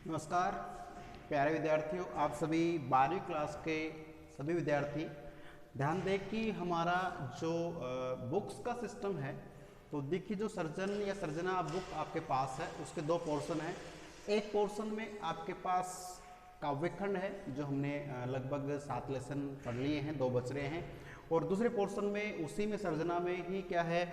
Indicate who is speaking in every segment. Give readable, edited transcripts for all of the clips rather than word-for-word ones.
Speaker 1: नमस्कार प्यारे विद्यार्थियों, आप सभी 12वीं क्लास के सभी विद्यार्थी ध्यान दें कि हमारा जो बुक्स का सिस्टम है, तो देखिए जो सर्जन या सर्जना बुक आपके पास है उसके दो पोर्शन हैं। एक पोर्शन में आपके पास काव्यखंड है जो हमने लगभग 7 लेसन पढ़ लिए हैं, 2 बच रहे हैं। और दूसरे पोर्शन में उसी में सर्जना में ही क्या है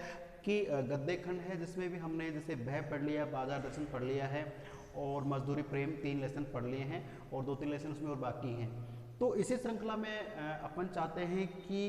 Speaker 1: कि गद्य खंड है जिसमें भी हमने जैसे भय पढ़ लिया, बाजार दर्शन पढ़ लिया है और मजदूरी प्रेम 3 लेसन पढ़ लिए हैं और 2-3 लेसन उसमें और बाकी हैं। तो इसी श्रृंखला में अपन चाहते हैं कि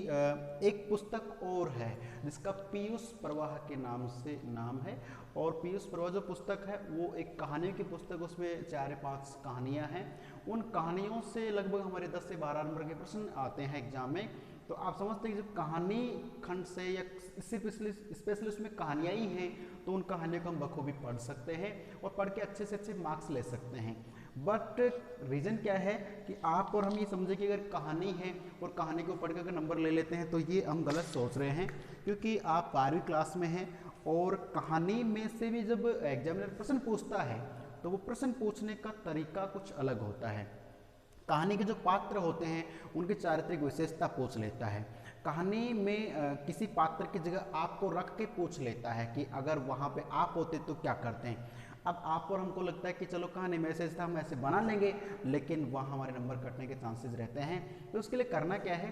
Speaker 1: एक पुस्तक और है जिसका पीयूष प्रवाह के नाम से नाम है। और पीयूष प्रवाह जो पुस्तक है वो एक कहानियों की पुस्तक, उसमें 4 या 5 कहानियाँ हैं। उन कहानियों से लगभग हमारे 10 से 12 नंबर के प्रश्न आते हैं एग्जाम में। तो आप समझते हैं कि जब कहानी खंड से या स्पेशली उसमें कहानियाँ ही हैं तो उन कहानियों को हम बखूबी पढ़ सकते हैं और पढ़ के अच्छे से अच्छे मार्क्स ले सकते हैं। बट रीज़न क्या है कि आप और हम ये समझे कि अगर कहानी है और कहानी को पढ़ के अगर नंबर ले लेते हैं तो ये हम गलत सोच रहे हैं, क्योंकि आप 12वीं क्लास में हैं और कहानी में से भी जब एग्जामिनर प्रश्न पूछता है तो वो प्रश्न पूछने का तरीका कुछ अलग होता है। कहानी के जो पात्र होते हैं उनकी चारित्रिक विशेषता पूछ लेता है। कहानी में किसी पात्र की जगह आपको रख के पूछ लेता है कि अगर वहाँ पे आप होते तो क्या करते हैं। अब आप और हमको लगता है कि चलो कहानी में ऐसे हम ऐसे बना लेंगे, लेकिन वहाँ हमारे नंबर कटने के चांसेस रहते हैं। तो उसके लिए करना क्या है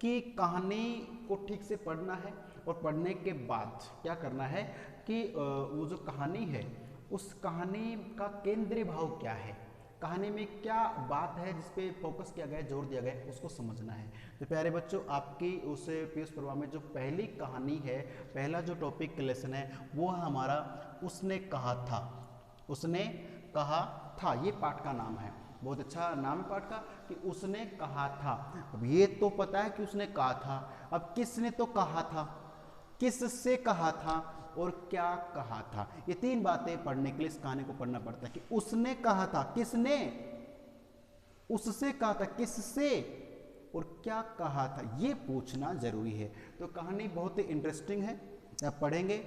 Speaker 1: कि कहानी को ठीक से पढ़ना है और पढ़ने के बाद क्या करना है कि वो जो कहानी है उस कहानी का केंद्रीय भाव क्या है, कहानी में क्या बात है जिस पे फोकस किया गया, जोर दिया गया, उसको समझना है। तो प्यारे बच्चों, आपकी उस पीयूष प्रवाह में जो पहली कहानी है, पहला जो टॉपिक लेसन है वो है हमारा उसने कहा था। उसने कहा था, ये पाठ का नाम है। बहुत अच्छा नाम है पाठ का कि उसने कहा था। अब ये तो पता है कि उसने कहा था, अब किसने तो कहा था, किससे कहा था और क्या कहा था। ये 3 बातें पढ़ने के लिए इस कहानी को पढ़ना पड़ता है कि उसने कहा था, किसने, उससे कहा था, किससे और क्या कहा था, ये पूछना जरूरी है। तो कहानी बहुत ही इंटरेस्टिंग है, आप पढ़ेंगे,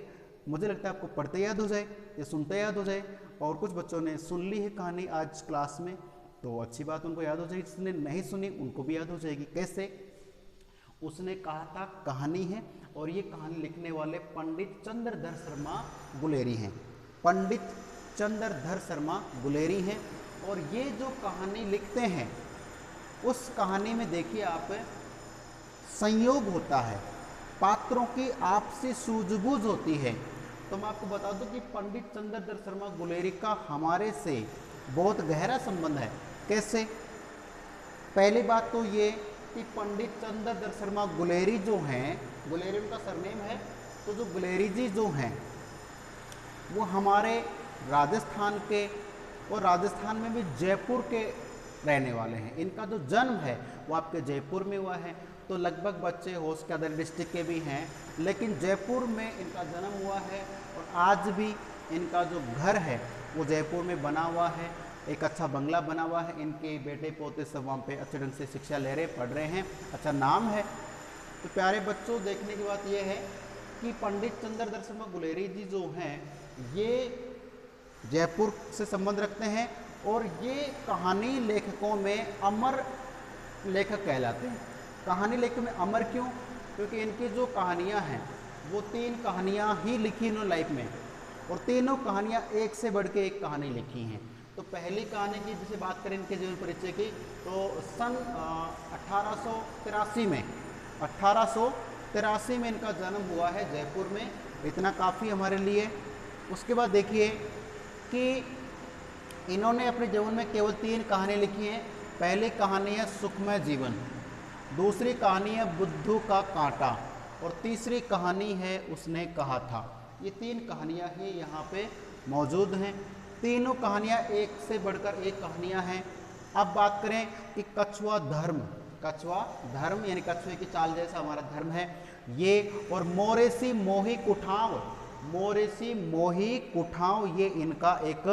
Speaker 1: मुझे लगता है आपको पढ़ते याद हो जाए या सुनते याद हो जाए। और कुछ बच्चों ने सुन ली है कहानी आज क्लास में तो अच्छी बात, उनको याद हो जाएगी। जिसने नहीं सुनी उनको भी याद हो जाएगी। कैसे? उसने कहा था कहानी है और ये कहानी लिखने वाले पंडित चंद्रधर शर्मा गुलेरी हैं। पंडित चंद्रधर शर्मा गुलेरी हैं और ये जो कहानी लिखते हैं उस कहानी में देखिए आप, संयोग होता है, पात्रों की आपसी सूझबूझ होती है। तो मैं आपको बता दूं कि पंडित चंद्रधर शर्मा गुलेरी का हमारे से बहुत गहरा संबंध है। कैसे? पहली बात तो ये कि पंडित चंद्रधर शर्मा गुलेरी जो हैं, गुलेरी उनका सरनेम है, तो जो गुलेरी जी जो हैं वो हमारे राजस्थान के और राजस्थान में भी जयपुर के रहने वाले हैं। इनका जो जन्म है वो आपके जयपुर में हुआ है। तो लगभग बच्चे होश के अदर डिस्ट्रिक्ट के भी हैं, लेकिन जयपुर में इनका जन्म हुआ है और आज भी इनका जो घर है वो जयपुर में बना हुआ है। एक अच्छा बंगला बना हुआ है, इनके बेटे पोते सब वहाँ पे अच्छे ढंग से शिक्षा ले रहे, पढ़ रहे हैं, अच्छा नाम है। तो प्यारे बच्चों, देखने की बात यह है कि पंडित चंद्रधर शर्मा गुलेरी जी जो हैं ये जयपुर से संबंध रखते हैं और ये कहानी लेखकों में अमर लेखक कहलाते हैं। कहानी लेखक में अमर क्यों? क्योंकि इनकी जो कहानियाँ हैं वो 3 कहानियाँ ही लिखी इन्होंने लाइफ में, और तीनों कहानियाँ एक से बढ़ के एक कहानी लिखी हैं। तो पहली कहानी की जैसे बात करें इनके जीवन परिचय की, तो सन 1883 में इनका जन्म हुआ है जयपुर में। इतना काफ़ी हमारे लिए। उसके बाद देखिए कि इन्होंने अपने जीवन में केवल 3 कहानी लिखी हैं। पहली कहानी है सुखमय जीवन, दूसरी कहानी है बुद्धू का कांटा और तीसरी कहानी है उसने कहा था। ये 3 कहानियाँ ही यहाँ पे मौजूद हैं। तीनों कहानियाँ एक से बढ़कर एक कहानियाँ हैं। अब बात करें कि कछुआ धर्म, कछुआ धर्म यानी कछुए की चाल जैसा हमारा धर्म है ये, और मोरेसी मोही कुठाव, मोरेसी मोही कुठाव ये इनका एक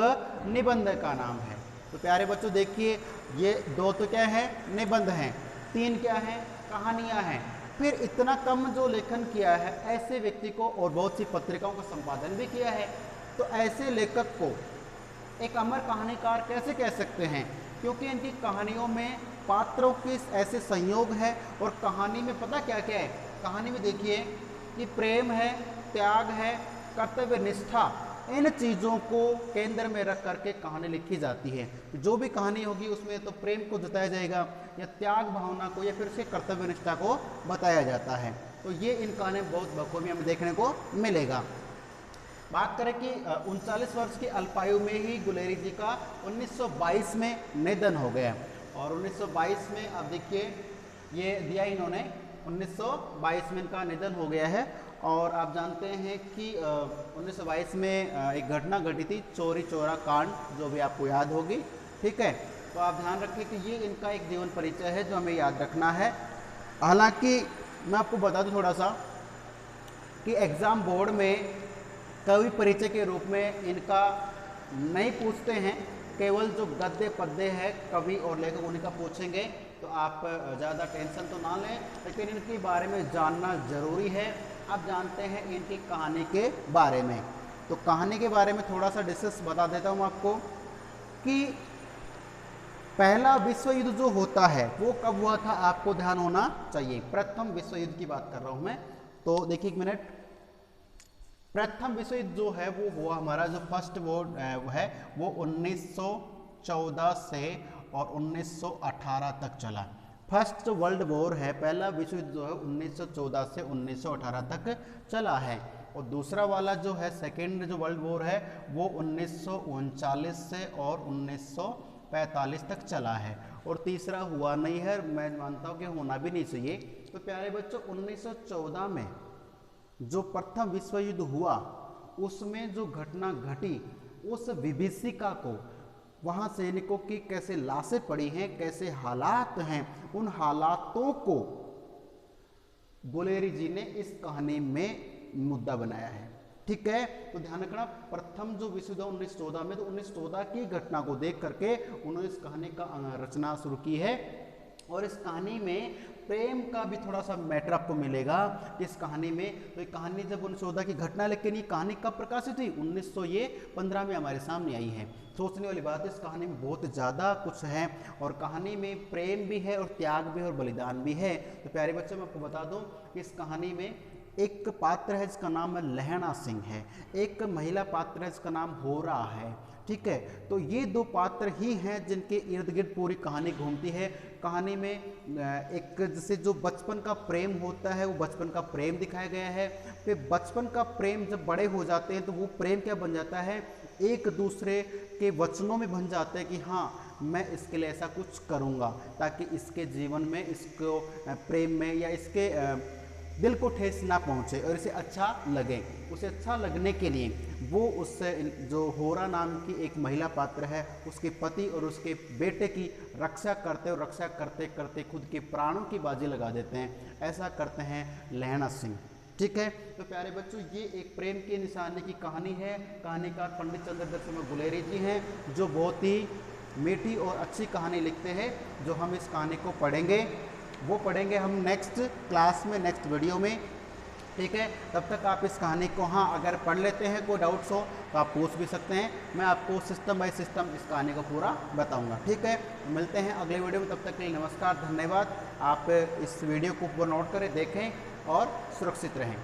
Speaker 1: निबंध का नाम है। तो प्यारे बच्चों देखिए, ये 2 तो क्या है, निबंध हैं, 3 क्या है, कहानियाँ हैं। फिर इतना कम जो लेखन किया है ऐसे व्यक्ति को, और बहुत सी पत्रिकाओं का संपादन भी किया है, तो ऐसे लेखक को एक अमर कहानीकार कैसे कह सकते हैं? क्योंकि इनकी कहानियों में पात्रों के ऐसे संयोग है और कहानी में पता क्या क्या है, कहानी में देखिए कि प्रेम है, त्याग है, कर्तव्य निष्ठा, इन चीज़ों को केंद्र में रख करके कहानी लिखी जाती है। जो भी कहानी होगी उसमें तो प्रेम को जताया जाएगा या त्याग भावना को या फिर उसके कर्तव्य निष्ठा को बताया जाता है। तो ये इन कहानी में बहुत बखूबी हमें देखने को मिलेगा। बात करें कि 39 वर्ष की अल्पायु में ही गुलेरी जी का 1922 में निधन हो गया और 1922 में अब देखिए ये दिया इन्होंने 1922 में इनका निधन हो गया है। और आप जानते हैं कि 1922 में एक घटना घटी थी, चौरी चौरा कांड, जो भी आपको याद होगी, ठीक है। तो आप ध्यान रखें कि ये इनका एक जीवन परिचय है जो हमें याद रखना है। हालांकि मैं आपको बता दूं थोड़ा सा कि एग्ज़ाम बोर्ड में कवि परिचय के रूप में इनका नहीं पूछते हैं, केवल जो गद्य पद्य है कवि और लेखक उन्हीं का पूछेंगे। तो आप ज़्यादा टेंशन तो ना लें, लेकिन इनके बारे में जानना ज़रूरी है। आप जानते हैं इनकी कहानी के बारे में, तो कहानी के बारे में थोड़ा सा डिस्कस बता देता हूँ आपको कि पहला विश्व युद्ध जो होता है वो कब हुआ था, आपको ध्यान होना चाहिए। प्रथम विश्व युद्ध की बात कर रहा हूँ मैं। तो देखिए एक मिनट, प्रथम विश्व युद्ध जो है वो हुआ हमारा, जो फर्स्ट वॉर है वो 1914 से और 1918 तक चला। फर्स्ट वर्ल्ड वॉर है, पहला विश्व युद्ध जो है 1914 से 1918 तक चला है। और दूसरा वाला जो है सेकेंड जो वर्ल्ड वॉर है वो 1939 से और 1945 तक चला है। और तीसरा हुआ नहीं है, मैं मानता हूँ कि होना भी नहीं चाहिए। तो प्यारे बच्चों 1914 में जो प्रथम विश्व युद्ध हुआ उसमें जो घटना घटी, उस विभीषिका को, वहाँ सैनिकों की कैसे लाशें पड़ी हैं, कैसे हालात हैं, उन हालातों को गुलेरी जी ने इस कहानी में मुद्दा बनाया है। ठीक है, तो ध्यान रखना, प्रथम जो विश्व युद्ध 1914 में, तो 1914 की घटना को देख करके उन्होंने इस कहानी का रचना शुरू की है। और इस कहानी में प्रेम का भी थोड़ा सा मैटर आपको मिलेगा इस कहानी में। तो ये कहानी जब 1914 की घटना, लेकिन ये कहानी कब प्रकाशित हुई, 1915 में हमारे सामने आई है। सोचने वाली बात है, इस कहानी में बहुत ज़्यादा कुछ है और कहानी में प्रेम भी है और त्याग भी है और बलिदान भी है। तो प्यारे बच्चों, मैं आपको बता दूं कि इस कहानी में एक पात्र है जिसका नाम है लहणा सिंह है, एक महिला पात्र है जिसका नाम होरा है। ठीक है, तो ये दो पात्र ही हैं जिनके इर्द गिर्द पूरी कहानी घूमती है। कहानी में एक जैसे जो बचपन का प्रेम होता है वो बचपन का प्रेम दिखाया गया है। फिर बचपन का प्रेम जब बड़े हो जाते हैं तो वो प्रेम क्या बन जाता है, एक दूसरे के वचनों में बन जाता है कि हाँ मैं इसके लिए ऐसा कुछ करूँगा ताकि इसके जीवन में, इसको प्रेम में या इसके दिल को ठेस ना पहुँचे और इसे अच्छा लगे। उसे अच्छा लगने के लिए वो उससे जो होरा नाम की एक महिला पात्र है उसके पति और उसके बेटे की रक्षा करते और रक्षा करते करते खुद के प्राणों की बाजी लगा देते हैं। ऐसा करते हैं लहणा सिंह। ठीक है, तो प्यारे बच्चों ये एक प्रेम के निशाने की कहानी है। कहानीकार पंडित चंद्रदत्त सिंह गुलेरी जी हैं जो बहुत ही मीठी और अच्छी कहानी लिखते हैं। जो हम इस कहानी को पढ़ेंगे वो पढ़ेंगे हम नेक्स्ट क्लास में, नेक्स्ट वीडियो में। ठीक है, तब तक आप इस कहानी को, हाँ अगर पढ़ लेते हैं कोई डाउट्स हो तो आप पूछ भी सकते हैं। मैं आपको सिस्टम बाय सिस्टम इस कहानी को पूरा बताऊंगा। ठीक है, मिलते हैं अगले वीडियो में, तब तक के लिए नमस्कार, धन्यवाद। आप इस वीडियो को पूरा नोट करें, देखें और सुरक्षित रहें।